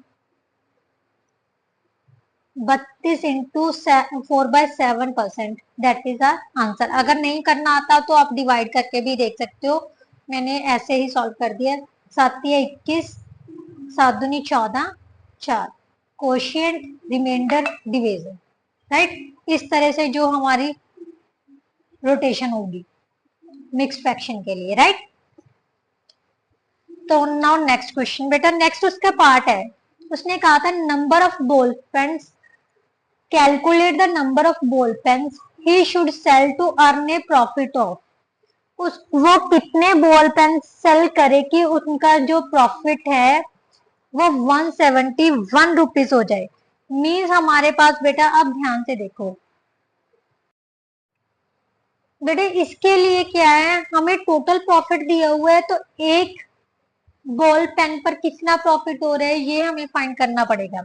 32 इंटू 4/7%, दैट इज आंसर। अगर नहीं करना आता तो आप डिवाइड करके भी देख सकते हो, मैंने ऐसे ही सॉल्व कर दिया। 7 21, 7 दूनी 14, 4, कोशिएंट, रिमाइंडर, डिवीजन, राइट। इस तरह से जो हमारी रोटेशन होगी मिक्स फ्रैक्शन के लिए, राइट। तो नाउ नेक्स्ट क्वेश्चन बेटा, नेक्स्ट उसका पार्ट है। उसने कहा था number of ball pens, calculate the number of ball pens he should sell to earn a profit of. वो कितने बॉल पेन सेल करे कि उनका जो प्रॉफिट है वो 171 रुपीज हो जाए। मीन्स हमारे पास बेटा, अब ध्यान से देखो बेटे, इसके लिए क्या है, हमें टोटल प्रॉफिट दिया हुआ है, तो एक बॉल पेन पर कितना प्रॉफिट हो रहा है ये हमें फाइंड करना पड़ेगा।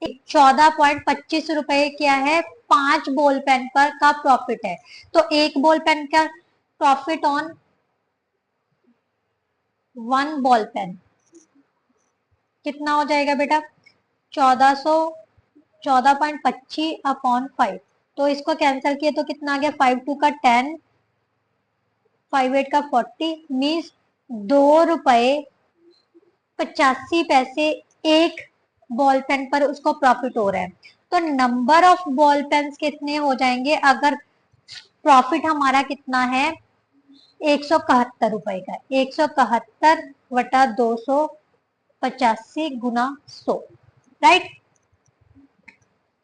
14.25 रुपए क्या है, 5 बॉल पेन पर का प्रॉफिट है। तो एक बॉल पेन का प्रॉफिट ऑन 1 बॉल पेन कितना हो जाएगा बेटा, 1425 अपॉन 5। तो इसको कैंसिल किए तो कितना आ गया, 5 2 का 10, 5 8 का 40, मीन्स 2 रुपए 85 पैसे एक बॉल पेन पर उसको प्रॉफिट हो रहा है। तो नंबर ऑफ बॉल पेन कितने हो जाएंगे, अगर प्रॉफिट हमारा कितना है 171 रुपए का, 171 बटा 285 गुना 100, राइट।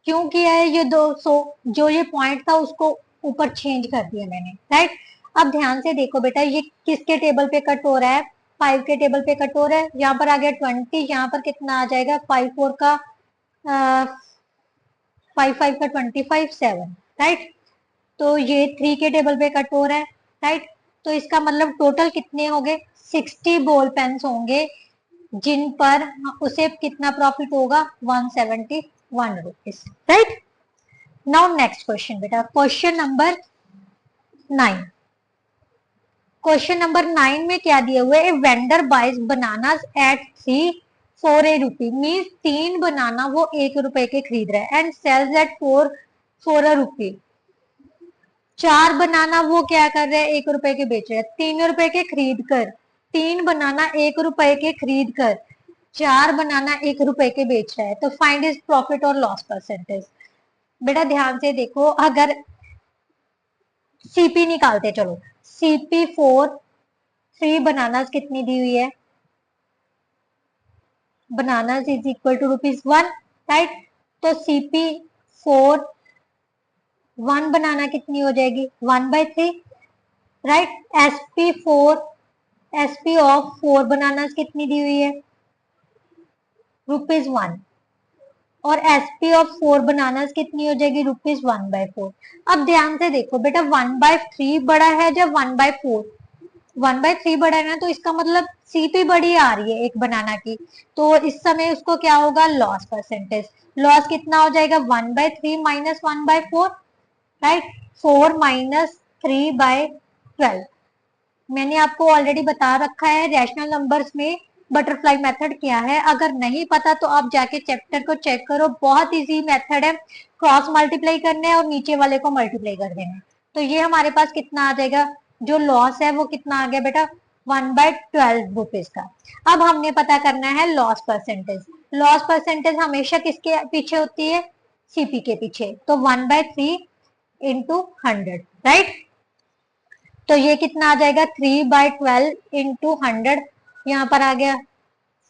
क्यों किया है ये 200, जो ये पॉइंट था उसको ऊपर चेंज कर दिया मैंने, राइट। अब ध्यान से देखो बेटा, ये किसके टेबल पे कट हो रहा है, 5 के टेबल पे कट हो रहा है। यहाँ पर आ गया 20, यहाँ पर कितना आ जाएगा, 5 4 का 5 5 का 25, 7, राइट। तो ये 3 के टेबल पे कट हो रहा है, राइट। तो इसका मतलब टोटल कितने हो गए, 60 बॉल पेन्स होंगे जिन पर उसे कितना प्रॉफिट होगा, 171 rupees, right. Now next question बेटा, क्वेश्चन नंबर 9। क्वेश्चन नंबर 9 में क्या दिया हुआ है, vendor buys bananas at 3 4 a rupee, means 3 banana वो 1 रुपए के खरीद रहा है, and sells at 4 a rupee. 4 banana वो क्या कर रहे हैं, 1 रुपए के बेच रहे हैं। 3 रुपए के खरीद कर, 3 बनाना 1 रुपए के खरीद कर 4 बनाना 1 रुपए के बेच रहा है। तो फाइंड इज प्रॉफिट और लॉस परसेंटेज। बेटा ध्यान से देखो, अगर सीपी निकालते, चलो सीपी 3 बनाना कितनी दी हुई है, बनाना इज इक्वल टू ₹1, राइट। तो सीपी 1 बनाना कितनी हो जाएगी, 1/3, राइट। एसपी ऑफ 4 बनाना कितनी दी हुई है, ₹1, और एसपी ऑफ 4 बनानास कितनी हो जाएगी ₹1/4। अब ध्यान से देखो बेटा 1/3 बड़ा है जब 1/4, 1/3 बड़ा है ना, तो इसका मतलब सीपी बड़ी आ रही है एक बनाना की, तो इस समय उसको क्या होगा लॉस परसेंटेज। लॉस कितना हो जाएगा 1/3 माइनस 1/4, राइट। 4 माइनस 3/12। मैंने आपको ऑलरेडी बता रखा है रैशनल नंबर्स में बटरफ्लाई मेथड क्या है, अगर नहीं पता तो आप जाके चैप्टर को चेक करो, बहुत इजी मेथड है। क्रॉस मल्टीप्लाई करने हैं और नीचे वाले को मल्टीप्लाई कर देना है। तो ये हमारे पास कितना आ जाएगा, जो लॉस है वो कितना आ गया बेटा 1/12 रुपीज का। अब हमने पता करना है लॉस परसेंटेज। लॉस परसेंटेज हमेशा किसके पीछे होती है, सीपी के पीछे, तो 1/3 इंटू 100, राइट। तो ये कितना आ जाएगा 3/12 इंटू 100, यहाँ पर आ गया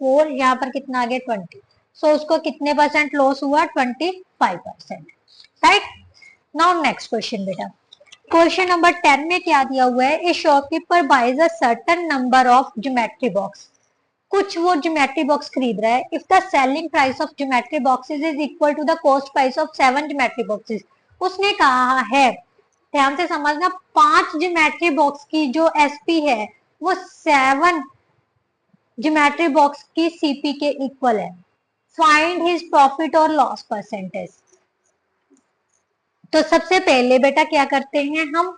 4, यहाँ पर कितना आ गया 20। सो उसको कितने परसेंट लॉस हुआ 25%, राइट। नाउ नेक्स्ट क्वेश्चन बेटा, क्वेश्चन नंबर 10 में क्या दिया हुआ है, a shopkeeper buys a certain number of geometry box. कुछ वो ज्योमेट्री बॉक्स खरीद रहा है। If the selling price of geometry boxes is equal to the cost price of 7 geometry boxes. उसने कहा है, ध्यान से समझना, 5 ज्योमेट्री बॉक्स की जो एसपी है वो 7 ज्योमेट्री बॉक्स की सीपी के इक्वल है। फाइंड हिज प्रॉफिट और लॉस परसेंटेज। तो सबसे पहले बेटा क्या करते हैं हम,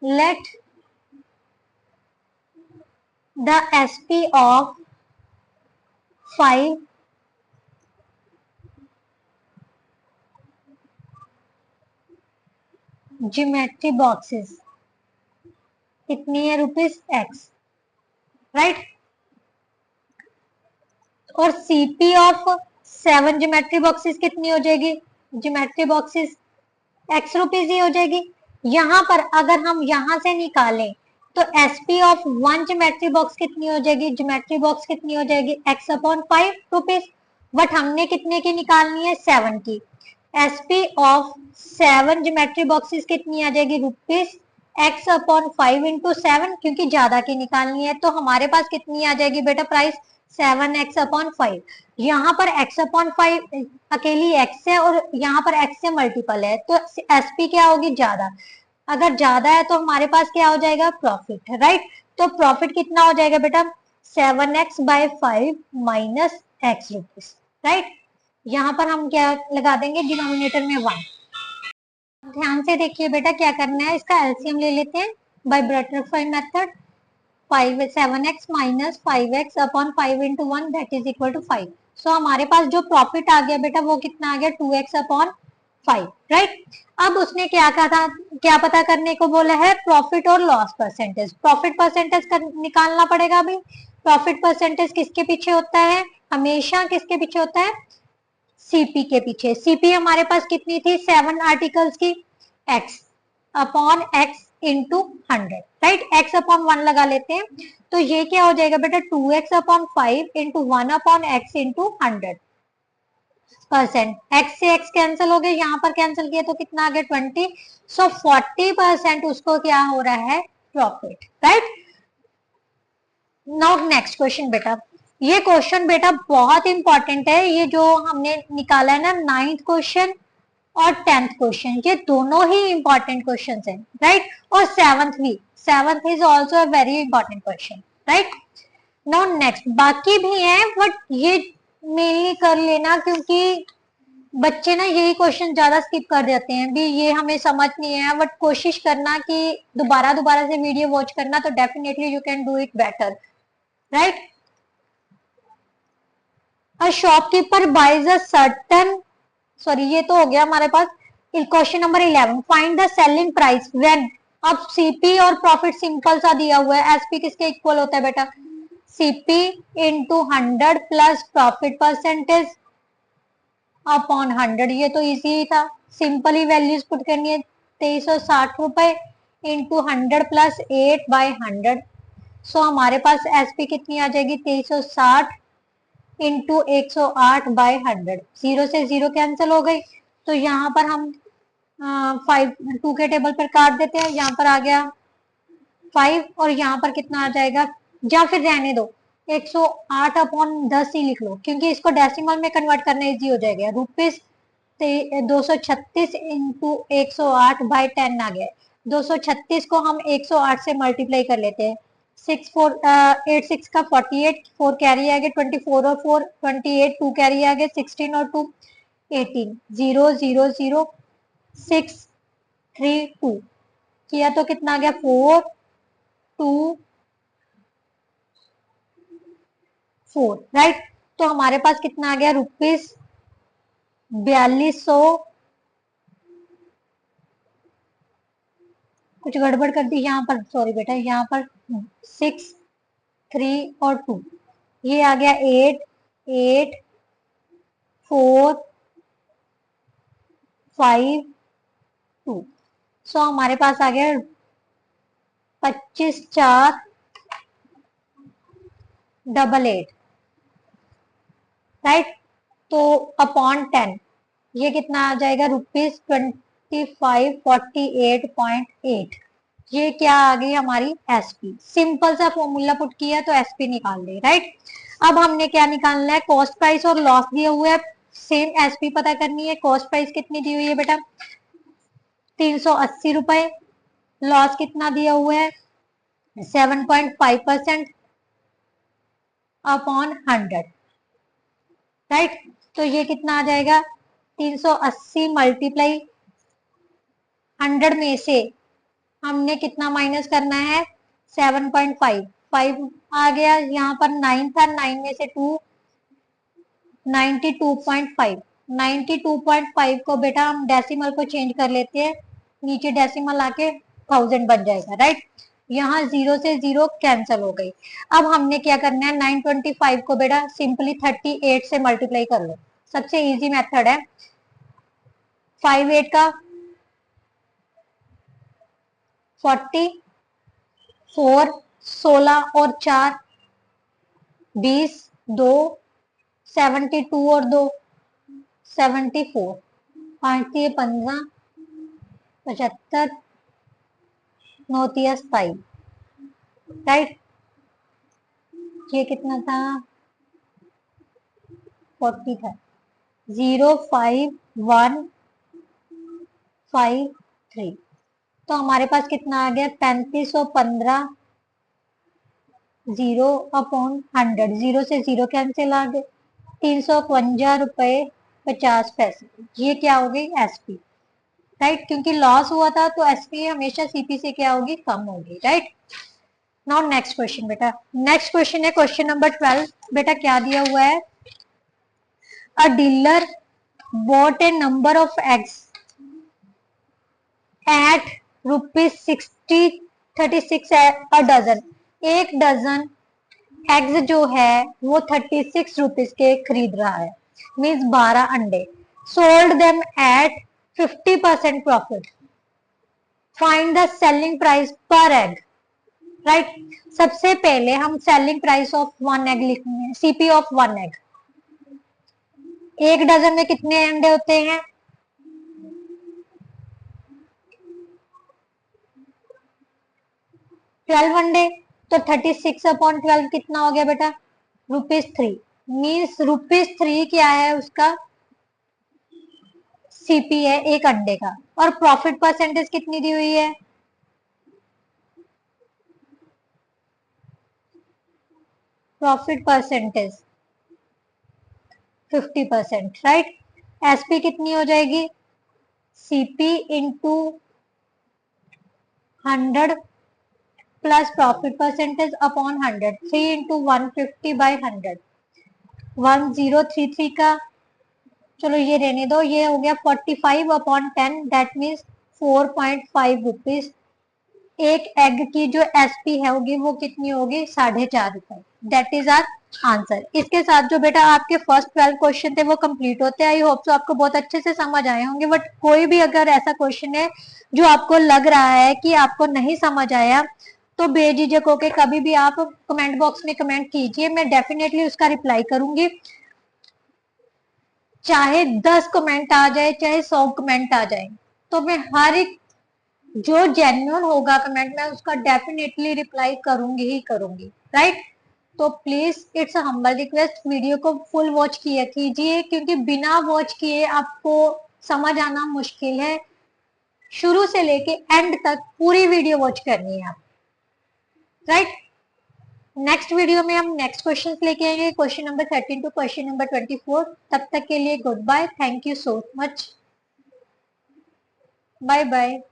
let the SP of 5 geometry boxes कितनी है ₹X, राइट। और सीपी ऑफ 7 ज्योमेट्री बॉक्सेस कितनी हो जाएगी, ज्योमेट्री बॉक्सेस X रुपीज ही हो जाएगी। यहाँ पर अगर हम यहाँ से निकालें तो एसपी ऑफ 1 ज्योमेट्री बॉक्स कितनी हो जाएगी, ज्योमेट्री बॉक्स कितनी हो जाएगी X/5 रुपीज। बट हमने कितने की निकालनी है 7 की। एसपी ऑफ 7 ज्योमेट्री बॉक्सेस कितनी आ जाएगी ₹X/5 इंटू 7, क्योंकि ज्यादा की निकालनी है, तो हमारे पास कितनी आ जाएगी बेटा प्राइस 7X/5। यहाँ पर X/5 अकेली X है और यहाँ पर X से मल्टीपल है, तो एसपी क्या होगी ज्यादा। अगर ज्यादा है तो हमारे पास क्या हो जाएगा प्रॉफिट, राइट। तो प्रॉफिट कितना हो जाएगा बेटा 7X/5 minus X rupees, right. यहाँ पर हम क्या लगा देंगे डिनोमिनेटर में 1। ध्यान से देखिए बेटा क्या करना है, इसका एलसीएम ले लेते हैं by butterfly method. 7x minus 5x/5 into 1 that is equal to 5। So हमारे पास जो प्रॉफिट आ गया बेटा वो कितना आ गया 2x/5, राइट। अब उसने क्या कहा था, क्या पता करने को बोला है प्रॉफिट और लॉस परसेंटेज। प्रॉफिट परसेंटेज निकालना पड़ेगा अभी। प्रॉफिट परसेंटेज किसके पीछे होता है, हमेशा किसके पीछे होता है, सीपी के पीछे। सीपी हमारे पास कितनी थी 7 आर्टिकल्स की, X/X इंटू 100, राइट। X/1 लगा लेते हैं, तो ये क्या हो जाएगा बेटा 2X/5 into 1/X into 100%। X से X कैंसिल हो गए, यहाँ पर कैंसिल किया तो कितना आ गया 20। सो 40% उसको क्या हो रहा है profit, right. Now next question बेटा, ये क्वेश्चन बेटा बहुत इंपॉर्टेंट है। ये जो हमने निकाला है ना 9th क्वेश्चन और 10th क्वेश्चन, ये दोनों ही इंपॉर्टेंट क्वेश्चन हैं, राइट। और 7th भी, 7th is also a very important question, right. Now next बाकी भी है बट ये मेनली कर लेना, क्योंकि बच्चे ना यही क्वेश्चन ज्यादा स्किप कर देते हैं भी, ये हमें समझ नहीं है। बट कोशिश करना कि दोबारा दोबारा से वीडियो वॉच करना, तो definitely you can do it better, right. A shopkeeper buys a certain, sorry ये तो हो गया हमारे पास। Question number 11, find the selling price when. अब सीपी और प्रॉफिट सिंपल सा दिया हुआ है, एसपी किसके इक्वल होता है बेटा CP into 100 plus profit percentage upon 100। ये तो इजी ही था, सिंपल ही वैल्यूज पुट करनी है। 2360 रुपए इंटू 100 प्लस 8/100। सो हमारे पास एसपी कितनी आ जाएगी 2360 इंटू 108/100। जीरो से जीरो कैंसिल हो गई, तो यहाँ पर हम 2 के टेबल पर काट देते हैं। यहाँ पर आ गया 5 और यहाँ पर कितना आ जाएगा, या फिर रहने दो 108/10 ही लिख लो, क्योंकि इसको डेसिमल में कन्वर्ट करना इजी हो जाएगा। रुपीज 236 इंटू 108/10 आ गया। 236 को हम 108 से मल्टीप्लाई कर लेते हैं। 6 का 48, 4 कैरी आ गया, 24 और 4 28, 2 कैरी आ गया, 16 और 2 18, 0 0 0 6 3 2 किया तो कितना आ गया 4 2 4, राइट। तो हमारे पास कितना आ गया रुपीज 4200। कुछ गड़बड़ कर दी यहाँ पर, सॉरी बेटा, यहाँ पर 6 3 और 2, ये आ गया 8 8 4 5 2। सो हमारे पास आ गया 25 4 88, राइट। तो अपॉन 10 ये कितना आ जाएगा रुपीज 2548.8। ये क्या आ गई हमारी एसपी। सिंपल सा फॉर्मूला पुट किया तो एसपी निकाल दे, राइट। अब हमने क्या निकालना है, कॉस्ट प्राइस और लॉस दिया हुआ है, सेम एसपी पता करनी है। कॉस्ट प्राइस कितनी दी हुई है बेटा 380 रुपए, लॉस कितना दिया हुआ है 7.5% अपॉन 100, राइट। तो ये कितना आ जाएगा 380 मल्टीप्लाई 100 में से हमने कितना माइनस करना है 7.5, 5 आ गया, यहाँ पर 9 था, 9 में से 2 92.5, 92.5 को बेटा हम डेसिमल को चेंज कर लेते हैं, नीचे डेसिमल आके 1000 बन जाएगा, राइट। यहाँ 0 से 0 कैंसिल हो गई। अब हमने क्या करना है 925 को बेटा सिंपली 38 से मल्टीप्लाई कर लो, सबसे इजी मेथड है। 5 8 का 40, 4 16 और 4 20, 2 72 और 2 74, 5 15 75, 9 27, राइट। ये कितना था 40 था। 0 5 1 5 3, तो हमारे पास कितना आ गया 3515 0 अपॉन 100, 0 से 0 कैंसिल आ गए, 352 रुपए 50 पैसे। ये क्या हो गई एसपी, राइट। क्योंकि लॉस हुआ था तो एसपी हमेशा सीपी से क्या होगी कम होगी, राइट। नाउ नेक्स्ट क्वेश्चन बेटा, नेक्स्ट क्वेश्चन है क्वेश्चन नंबर 12। बेटा क्या दिया हुआ है, अ dealer bought a number of eggs at rupees 36 a dozen। एक डजन एग्स जो है वो 36 रुपीज के खरीद रहा है, मीन्स 12 अंडे। Sold them at 50% profit, find the selling price पर एग, राइट। सबसे पहले हम selling price of one egg लिखेंगे, सीपी ऑफ वन एग। एक डजन में कितने अंडे होते हैं 12 अंडे, तो 36/12 कितना हो गया बेटा ₹3। मीन्स ₹3 क्या है उसका सीपी है एक अंडे का। और प्रॉफिट परसेंटेज कितनी दी हुई है प्रॉफिट परसेंटेज 50%, राइट। एसपी कितनी हो जाएगी CP into 100 plus profit percentage upon 100, 3 into 150/100, 1033 का, चलो ये रहने दो, ये हो गया 45/10, दैट मीन्स 4.5 रुपीज। एक एग की जो एसपी है होगी वो कितनी होगी 4.5 रुपए। That is our answer. इसके साथ जो बेटा आपके फर्स्ट 12 क्वेश्चन थे वो कंप्लीट होते हैं। आई होप सो आपको बहुत अच्छे से समझ आए होंगे। बट कोई भी अगर ऐसा क्वेश्चन है जो आपको लग रहा है कि आपको नहीं समझ आया तो बेझिझक होके कभी भी आप कमेंट बॉक्स में कमेंट कीजिए, मैं डेफिनेटली उसका रिप्लाई करूंगी। चाहे 10 कमेंट आ जाए चाहे 100 कमेंट आ जाए, तो मैं हर एक जो जेन्युइन होगा कमेंट में उसका डेफिनेटली रिप्लाई करूंगी ही करूंगी, राइट। तो please it's humble request, video को फुल वॉच किया कीजिए, क्योंकि बिना वॉच किए आपको समझ आना मुश्किल है। शुरू से लेके एंड तक पूरी वीडियो वॉच करनी है आप, राइट। नेक्स्ट वीडियो में हम नेक्स्ट क्वेश्चन लेके आएंगे, question number 13 to question number 24। तब तक के लिए good bye, thank you so much, bye bye.